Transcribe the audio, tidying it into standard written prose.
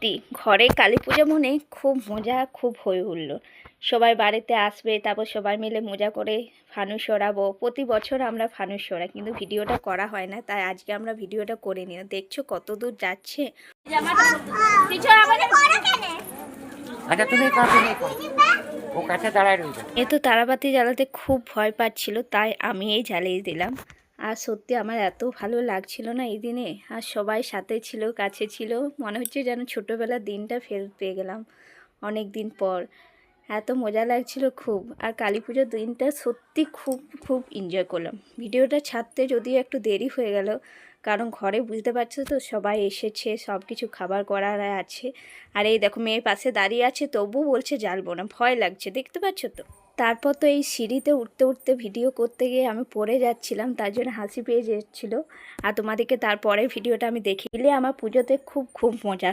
সত্যি ঘরে কালী পুজো মনে খুব মজা, খুব হই হুল্লোড়। সবাই বাড়িতে আসবে, তারপর সবাই মিলে মজা করে ফানুস ওড়াবো। প্রতি বছর আমরা ফানুস ওড়াই, কিন্তু ভিডিওটা করা হয় না, তাই আজকে আমরা ভিডিওটা করে নিলাম। দেখছো কত দূর যাচ্ছে। আচ্ছা তুমি ও কাছে দাঁড়ায় রইবে। এ তো তারাবাতি জ্বালাতে খুব ভয় পাচ্ছিল, তাই আমি এই জ্বালিয়ে দিলাম। আর সত্যি আমার এত ভালো লাগছিল না এই দিনে, আর সবাই সাথে ছিল, কাছে ছিল, মনে হচ্ছে যেন ছোটোবেলার দিনটা ফেরত পেয়ে গেলাম অনেক দিন পর। এত মজা লাগছিল খুব। আর কালী পুজোর দিনটা সত্যি খুব খুব এনজয় করলাম। ভিডিওটা ছাড়তে যদিও একটু দেরি হয়ে গেল, কারণ ঘরে বুঝতে পারছো তো সবাই এসেছে, সব কিছু খাবার করার আছে। আর এই দেখো মেয়ের পাশে দাঁড়িয়ে আছে, তবু বলছে জ্বালবো না, ভয় লাগছে, দেখতে পাচ্ছ তো। তারপর তো এই সিঁড়িতে উঠতে উঠতে ভিডিও করতে গিয়ে আমি পড়ে যাচ্ছিলাম, তার জন্য হাসি পেয়ে যাচ্ছিলো। আর তোমাদেরকে তারপরে ভিডিওটা আমি দেখিয়ে দিলে আমার পুজোতে খুব খুব মজা।